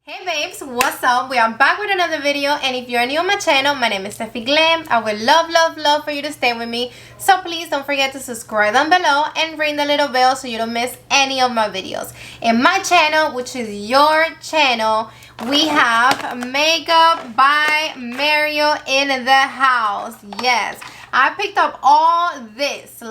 Hey babes, what's up? We are back with another video, and if you're new on my channel, my name is Steffi Glammm. I would love for you to stay with me, so please don't forget to subscribe down below and ring the little bell so you don't miss any of my videos. In my channel, which is your channel, we have makeup by Mario in the house. Yes, I picked up all this,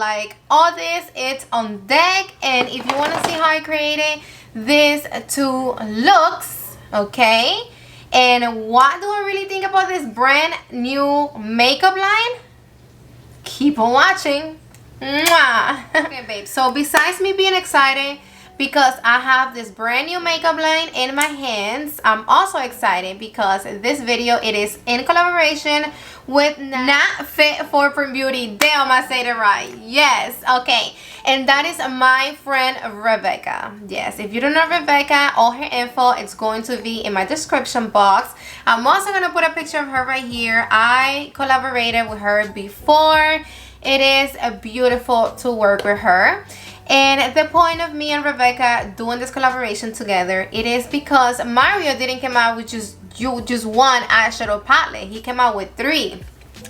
it's on deck. And if you want to see how I created these two looks, okay, and what do I really think about this brand new makeup line? Keep on watching. Mwah. Okay, babe, so besides me being excited because I have this brand new makeup line in my hands, I'm also excited because this video, it is in collaboration with Not Fit for Beauty. Damn, I said it right. Yes, okay. And that is my friend Rebecca. Yes, if you don't know Rebecca, all her info, it's going to be in my description box. I'm also going to put a picture of her right here. I collaborated with her before. It is beautiful to work with her. And the point of me and Rebecca doing this collaboration together, it is because Mario didn't come out with just one eyeshadow palette. He came out with 3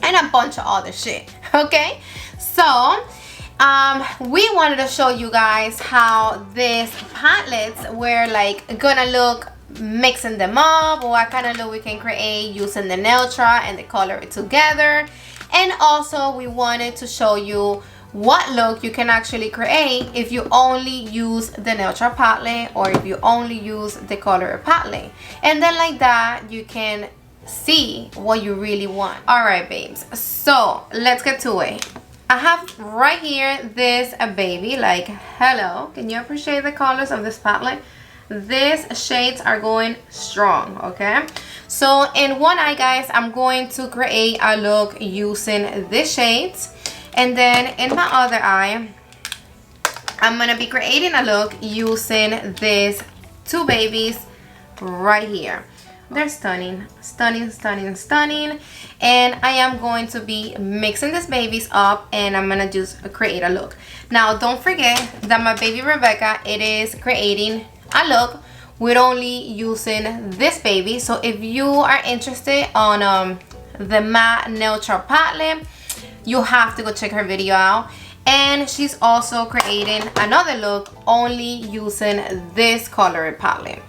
and a bunch of other shit. Okay, so we wanted to show you guys how these palettes were gonna look, mixing them up, what kind of look we can create using the neutral and the color it together. And also we wanted to show you what look you can actually create if you only use the neutral palette or if you only use the color palette, and then like that you can see what you really want. All right, babes, so let's get to it. I have right here this baby, hello, can you appreciate the colors of this palette? These shades are going strong. Okay, so in one eye, guys, I'm going to create a look using these shades, and then in my other eye I'm gonna be creating a look using these two babies right here. They're stunning, stunning, stunning, stunning. And I am going to be mixing these babies up, and I'm gonna just create a look. Now don't forget that my baby Rebecca, it is creating a look with only using this baby. So if you are interested on the matte neutral palette, you have to go check her video out. And she's also creating another look only using this color palette.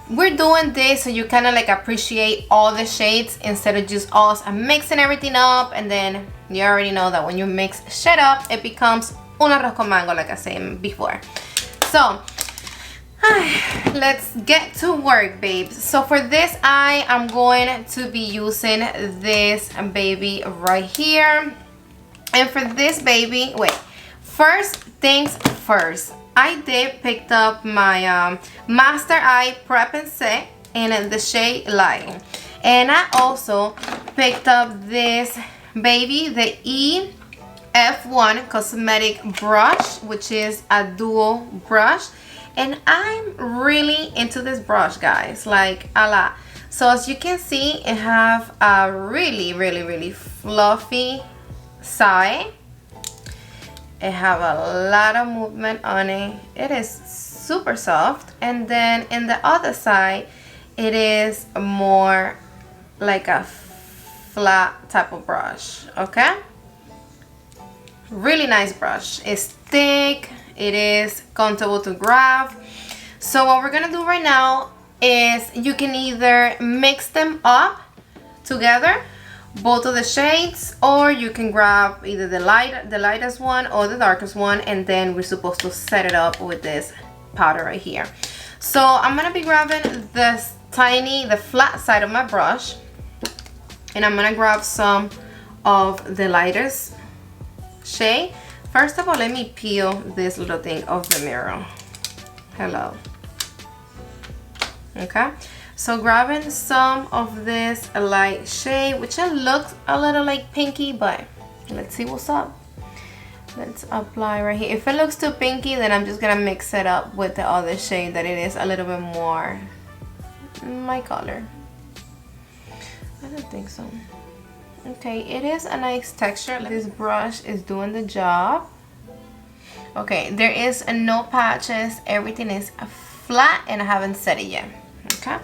We're doing this so you kind of appreciate all the shades instead of just us mixing everything up, and then you already know that when you mix shit up, it becomes un arroz con mango, like I said before. So let's get to work, babes. So for this eye, I'm going to be using this baby right here. And for this baby, wait, first things first, I did picked up my Master Eye Prep and Set in the shade Light. And I also picked up this baby, the EF1 Cosmetic Brush, which is a dual brush. And I'm really into this brush, guys, like a lot. So as you can see, it have a really fluffy side. It have a lot of movement on it. It is super soft. And then in the other side, it is more like a flat type of brush. Okay, really nice brush. It's thick, it is comfortable to grab. So what we're gonna do right now is you can either mix them up together, both of the shades, or you can grab either the lightest one or the darkest one, and then we're supposed to set it up with this powder right here. So I'm gonna be grabbing the flat side of my brush, and I'm gonna grab some of the lightest shade. First of all, let me peel this little thing off the mirror. Hello. Okay, so grabbing some of this light shade, which it looks a little like pinky, but let's see what's up. Let's apply right here. If it looks too pinky, then I'm just gonna mix it up with the other shade that it is a little bit more my color. I don't think so. Okay, it is a nice texture. This brush is doing the job. Okay, there is no patches. Everything is flat, and I haven't set it yet. Okay,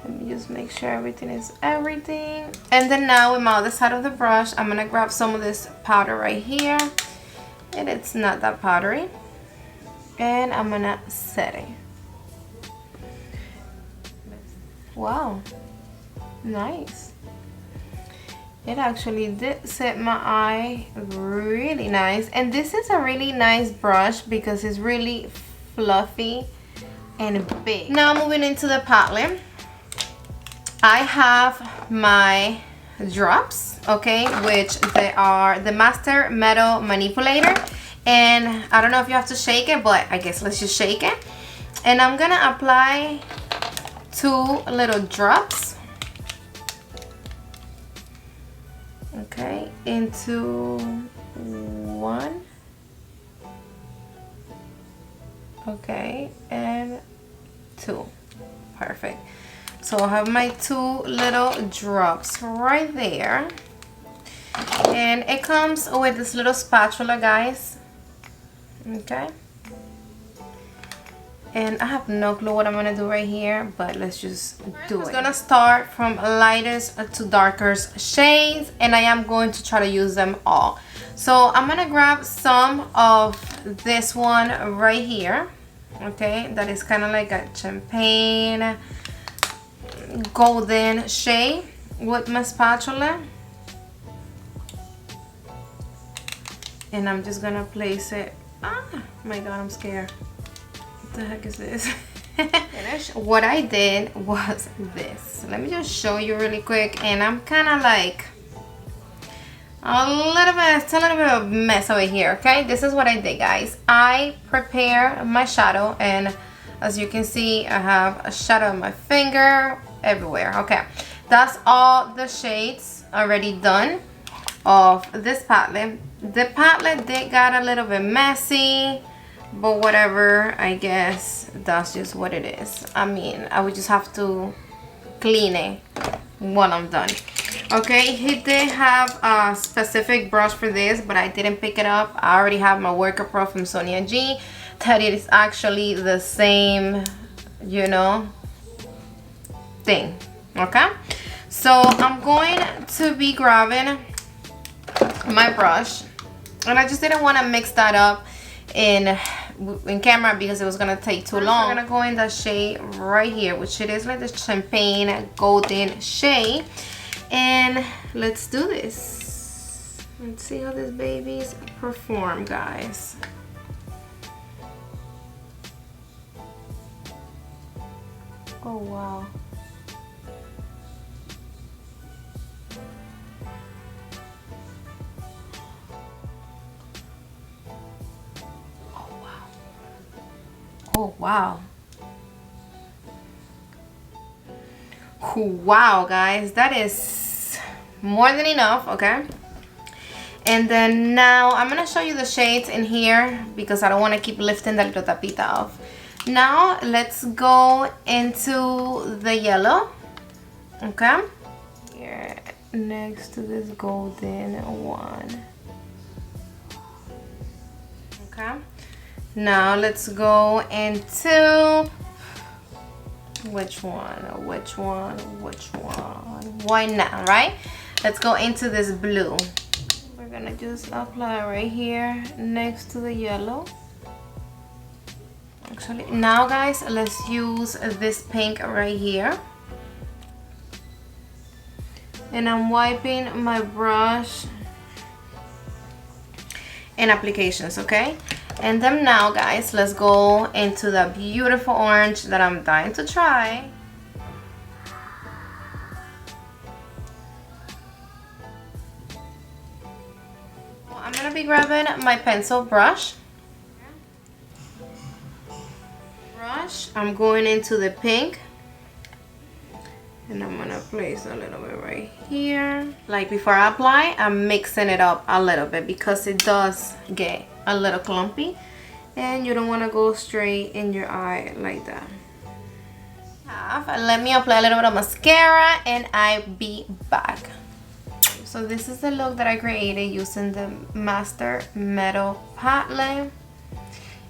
let me just make sure everything is everything. And then now with my other side of the brush, I'm gonna grab some of this powder right here, and it's not that powdery, and I'm gonna set it. Wow, nice. It actually did set my eye really nice. And this is a really nice brush because it's really fluffy and big. Now moving into the palette, I have my drops, okay, which they are the Master Metal Manipulator. And I don't know if you have to shake it, but I guess let's just shake it. And I'm gonna apply 2 little drops, okay, into 1, okay, and 2. Perfect. So I have my 2 little drops right there, and it comes with this little spatula, guys, okay. And I have no clue what I'm gonna do right here, but let's just do it. I'm gonna start from lightest to darkest shades, and I am going to try to use them all. So I'm gonna grab some of this one right here, okay, that is kind of like a champagne golden shade with my spatula. And I'm just gonna place it. Oh my god, I'm scared. What the heck is this? What I did was this. Let me just show you really quick. And I'm kind of like it's a little bit of a mess over here, okay? This is what I did, guys. I prepare my shadow, and as you can see, I have a shadow on my finger everywhere. Okay, that's all the shades already done of this palette. The palette did got a little bit messy, but whatever, I guess that's just what it is. I mean, I would just have to clean it when I'm done. Okay, he did have a specific brush for this, but I didn't pick it up. I already have my Worker Pro from Sonia G, that it is actually the same, you know, thing. Okay, so I'm going to be grabbing my brush, and I just didn't want to mix that up in camera because it was gonna take too long. We're gonna go in the shade right here, which it is like the champagne golden shade, and let's do this. Let's see how these babies perform, guys. Oh wow. Oh wow. Wow, guys, that is more than enough. Okay, and then now I'm gonna show you the shades in here because I don't want to keep lifting the little tapita off. Now let's go into the yellow. Okay, here next to this golden one. Okay, now let's go into which one? Why not, right? Let's go into this blue. We're gonna just apply right here next to the yellow. Actually, now guys, let's use this pink right here. And I'm wiping my brush in applications, okay? And then now, guys, let's go into the beautiful orange that I'm dying to try. I'm gonna be grabbing my pencil brush. I'm going into the pink, and I'm gonna place a little bit right here. Like before I apply, I'm mixing it up a little bit because it does get a little clumpy, and you don't want to go straight in your eye like that. Let me apply a little bit of mascara, and I'll be back. So this is the look that I created using the Master Metal palette.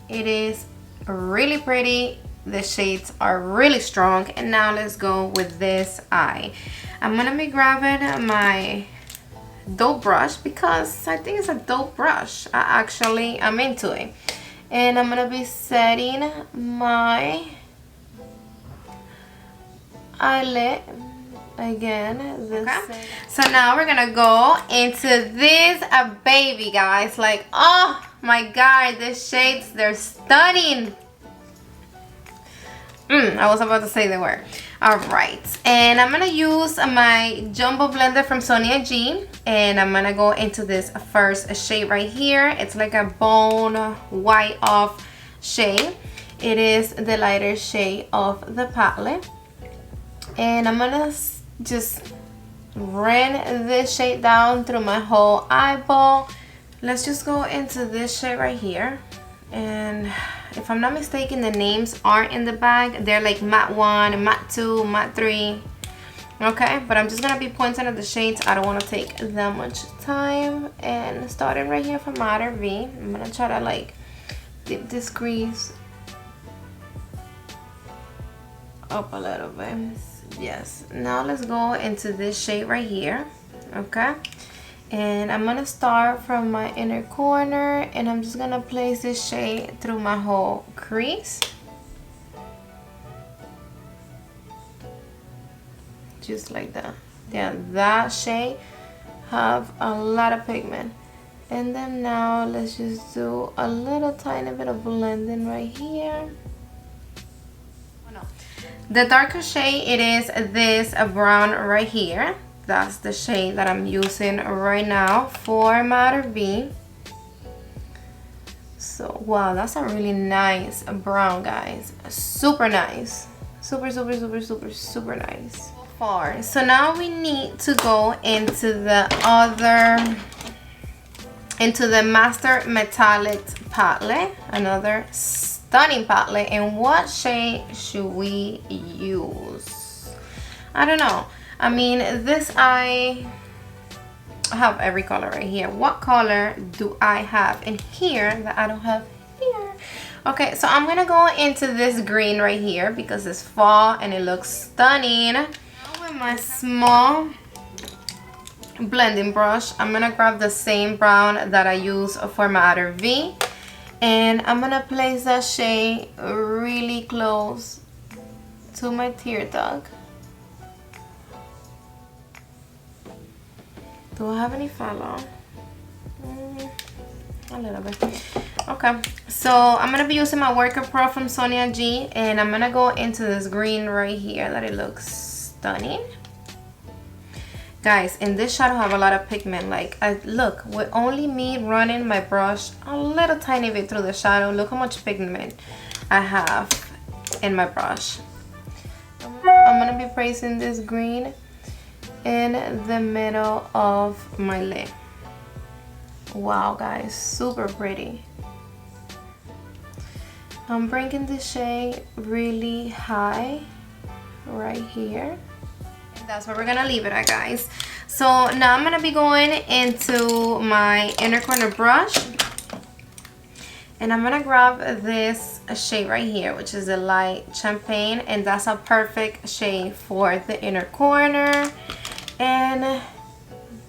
It is really pretty. the shades are really strong. And now let's go with this eye. I'm gonna be grabbing my dope brush because I think it's a dope brush. I'm into it. And I'm gonna be setting my eyelid again. Okay. So now we're gonna go into this baby, guys. Like, oh my god, the shades, they're stunning. I was about to say the word. Alright, and I'm gonna use my jumbo blender from Sonia G, and I'm gonna go into this first shade right here. It's like a bone white off shade. It is the lighter shade of the palette, and I'm gonna just run this shade down through my whole eyeball. Let's just go into this shade right here. And if I'm not mistaken, the names aren't in the bag. They're like matte 1, matte 2, matte 3. Okay, but I'm just gonna be pointing at the shades. I don't want to take that much time. And starting right here from matte V, I'm gonna try to like dip this crease up a little bit. Yes, now let's go into this shade right here. Okay, and I'm gonna start from my inner corner, and I'm just gonna place this shade through my whole crease, just like that. Yeah, that shade have a lot of pigment. And then now let's just do a little tiny bit of blending right here. The darker shade, it is this brown right here. That's the shade that I'm using right now for matte V. So wow, that's a really nice brown, guys. Super nice. Super nice. So far. So now we need to go into the Master Metallic palette. Another stunning palette. And what shade should we use? I don't know. I mean, this I have every color right here. What color do I have in here that I don't have here? Okay, so I'm gonna go into this green right here because it's fall and it looks stunning. Now with my small blending brush, I'm gonna grab the same brown that I use for matte V, and I'm gonna place that shade really close to my tear duct. Do I have any follow? A little bit. Okay, so I'm gonna be using my Worker Pro from Sonia G, and I'm gonna go into this green right here that it looks stunning. Guys, in this shadow I have a lot of pigment. Like, look, with only me running my brush a little tiny bit through the shadow, look how much pigment I have in my brush. I'm gonna be placing this green in the middle of my lid. Wow, guys, super pretty. I'm bringing the shade really high right here. That's where we're gonna leave it at, guys. So now I'm gonna be going into my inner corner brush, and I'm gonna grab this shade right here, which is a light champagne, and that's a perfect shade for the inner corner. And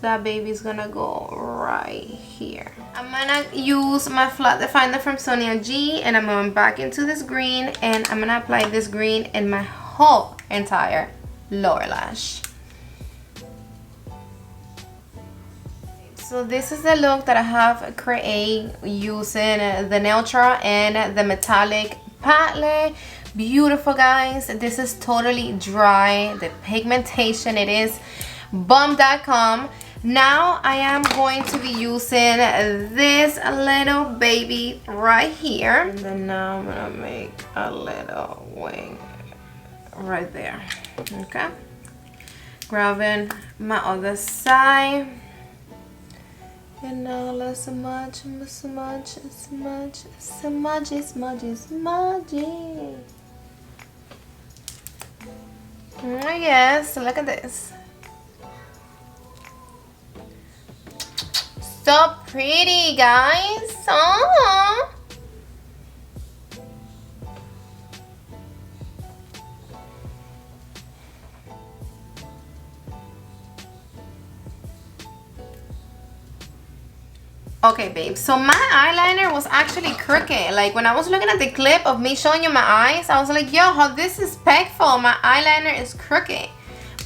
that baby's gonna go right here. I'm gonna use my flat definer from Sonia G, and I'm going back into this green, and I'm gonna apply this green in my whole entire lower lash. So this is the look that I have created using the Neutral and the Metallic palette. Beautiful, guys. This is totally dry. The pigmentation, it is bomb.com. Now I am going to be using this little baby right here, and then now I'm gonna make a little wing right there. Okay, grabbing my other side, and now let's smudge. Oh yes, look at this. So pretty, guys. Aww. Okay, babe, so my eyeliner was actually crooked. Like, when I was looking at the clip of me showing you my eyes, I was like, yo, how disrespectful. My eyeliner is crooked.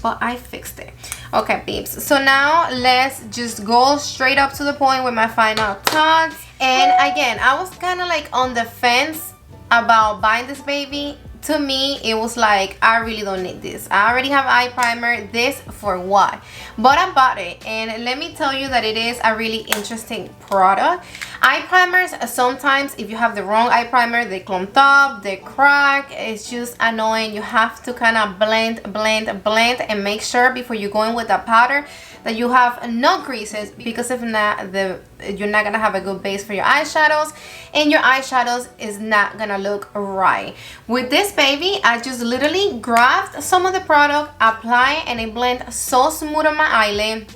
But I fixed it. Okay, babes, so now let's just go straight up to the point with my final thoughts. And again, I was kind of like on the fence about buying this baby. To me, it was like, I really don't need this. I already have eye primer. This for what? But I bought it, and let me tell you that it is a really interesting product. Eye primers, sometimes if you have the wrong eye primer, they clump up, they crack. It's just annoying. You have to kind of blend and make sure before you go in with the powder that you have no creases, because if not, you're not gonna have a good base for your eyeshadows, and your eyeshadows is not gonna look right. With this baby, I just literally grabbed some of the product, apply, and it blends so smooth on my eyelid.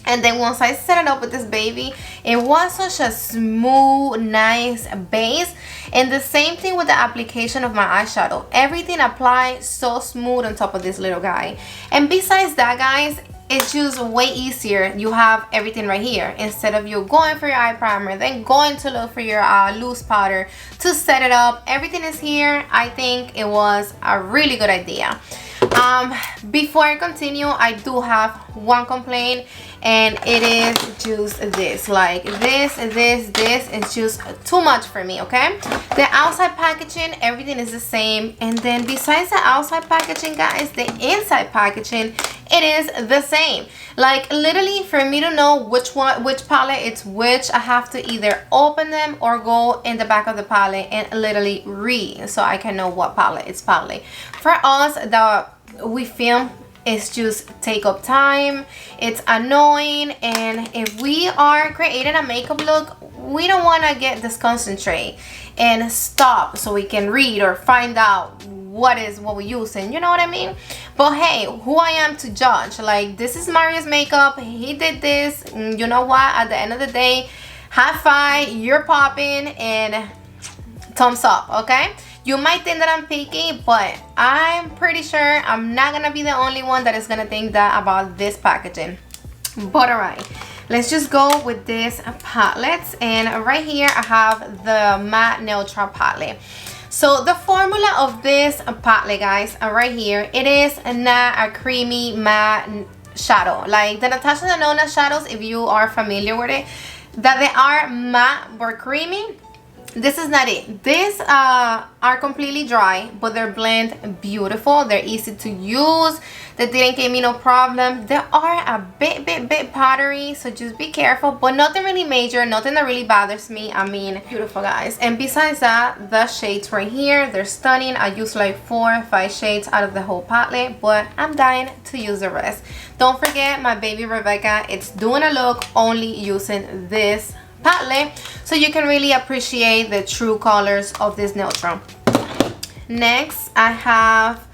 And then once I set it up with this baby, it was such a smooth, nice base. And the same thing with the application of my eyeshadow. Everything applied so smooth on top of this little guy. And besides that, guys, it's just way easier. You have everything right here instead of you going for your eye primer, then going to look for your loose powder to set it up. Everything is here. I think it was a really good idea. Before I continue, I do have one complaint, and it is just this. Like, this is just too much for me, okay? The outside packaging, everything is the same, and then besides the outside packaging, guys, the inside packaging, it is the same. Like, literally, for me to know which palette it's which, I have to either open them or go in the back of the palette and literally read, so I can know what palette it's palette. For us that we film, it's just take up time, it's annoying, and if we are creating a makeup look, we don't want to get disconcentrate and stop so we can read or find out what we're using, you know what I mean? But hey, who I am to judge? Like, this is Mario's makeup, he did this, you know what, at the end of the day, high five, you're popping, and thumbs up, okay? You might think that I'm picky, but I'm pretty sure I'm not gonna be the only one that is gonna think that about this packaging. But alright, let's just go with this palette. And right here I have the matte neutral palette. So the formula of this palette, guys, right here, it is not a creamy matte shadow like the Natasha Denona shadows. If you are familiar with it, that they are matte or creamy, this is not it. These are completely dry, but they're blend beautiful. They're easy to use. They didn't give me no problem. They are a bit powdery, so just be careful, but nothing really major, nothing that really bothers me. I mean, beautiful, guys. And besides that, the shades right here, they're stunning. I use like 4 or 5 shades out of the whole palette, but I'm dying to use the rest. Don't forget, my baby Rebecca, it's doing a look only using this palette, so you can really appreciate the true colors of this neutral. Next, I have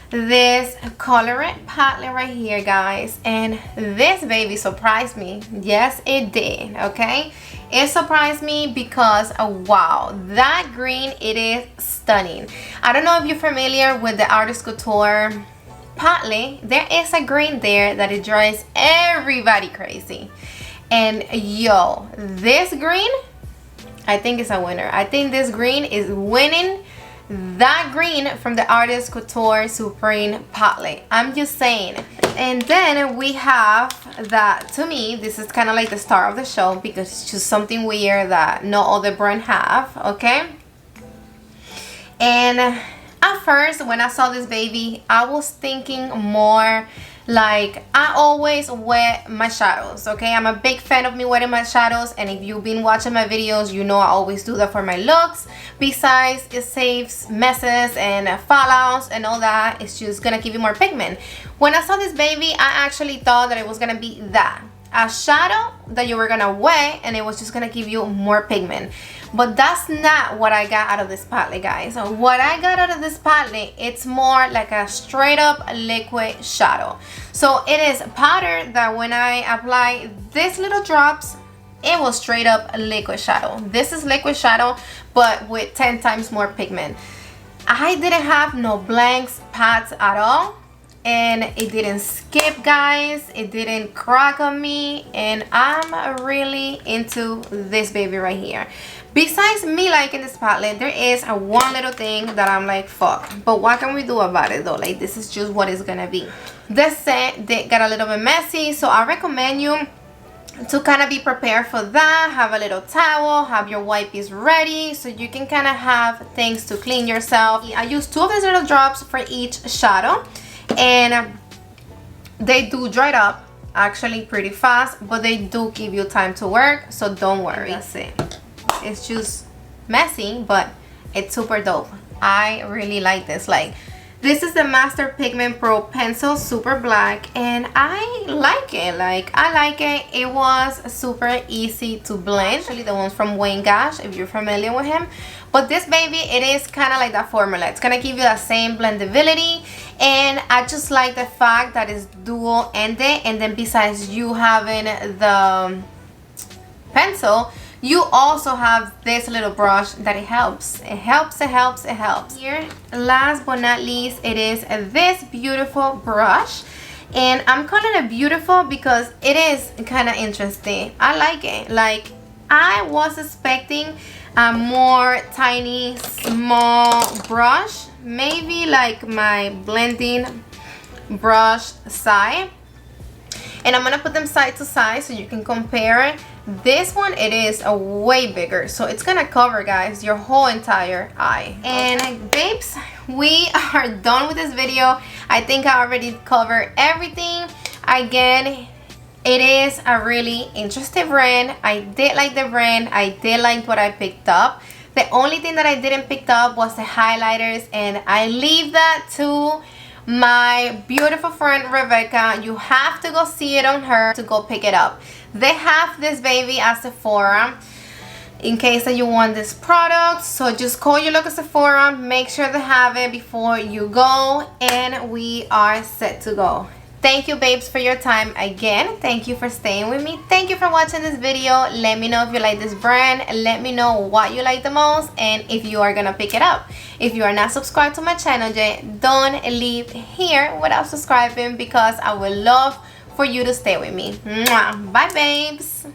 this colorant palette right here, guys, and this baby surprised me. Yes, it did. Okay, it surprised me because wow, that green, it is stunning. I don't know if you're familiar with the Artist Couture palette. There is a green there that it drives everybody crazy. And yo, this green, I think it's a winner. I think this green is winning that green from the Artist Couture Supreme palette. I'm just saying. And then we have that, to me, this is kind of like the star of the show because it's just something weird that no other brand have, okay? And at first, when I saw this baby, I was thinking more like, I always wet my shadows, okay? I'm a big fan of me wetting my shadows, and if you've been watching my videos, you know I always do that for my looks. Besides, it saves messes and fallouts and all that. It's just gonna give you more pigment. When I saw this baby, I actually thought that it was gonna be that, a shadow that you were gonna wet and it was just gonna give you more pigment. But that's not what I got out of this palette, guys. So what I got out of this palette, it's more like a straight up liquid shadow. So it is powder that when I apply these little drops, it will straight up liquid shadow. This is liquid shadow, but with 10 times more pigment. I didn't have no blanks pads at all. and it didn't skip, guys. It didn't crack on me, and I'm really into this baby right here. Besides me liking this palette, there is a one little thing that I'm like, fuck. But what can we do about it though? Like, this is just what it's gonna be. This set did get a little bit messy, so I recommend you to kind of be prepared for that. Have a little towel, have your wipes ready so you can kind of have things to clean yourself. I use 2 of these little drops for each shadow, and they do dry up actually pretty fast, but they do give you time to work, so don't worry. That's it. It's just messy, but it's super dope. I really like this. Like, this is the Master Pigment Pro Pencil Super Black, and I like it. Like, I like it. It was super easy to blend. Actually, the ones from Wayne Gash, if you're familiar with him. But this baby, it is kind of like that formula. It's gonna give you that same blendability, and I just like the fact that it's dual ended, and then besides you having the pencil, you also have this little brush that it helps. It helps. Here, last but not least, it is this beautiful brush. And I'm calling it beautiful because it is kind of interesting. I like it. Like, I was expecting a more tiny, small brush. Maybe like my blending brush side. And I'm going to put them side to side so you can compare it. This one, it is a way bigger, so it's gonna cover, guys, your whole entire eye. And babes, we are done with this video. I think I already covered everything. Again, it is a really interesting brand. I did like the brand. I did like what I picked up. The only thing that I didn't pick up was the highlighters, and I leave that to my beautiful friend Rebecca. You have to go see it on her to go pick it up. They have this baby at Sephora in case that you want this product, so just call your local Sephora, make sure they have it before you go, and we are set to go. Thank you, babes, for your time again. Thank you for staying with me. Thank you for watching this video. Let me know if you like this brand. Let me know what you like the most and if you are gonna pick it up. If you are not subscribed to my channel yet, don't leave here without subscribing, because I would love for you to stay with me. Mwah. Bye, babes.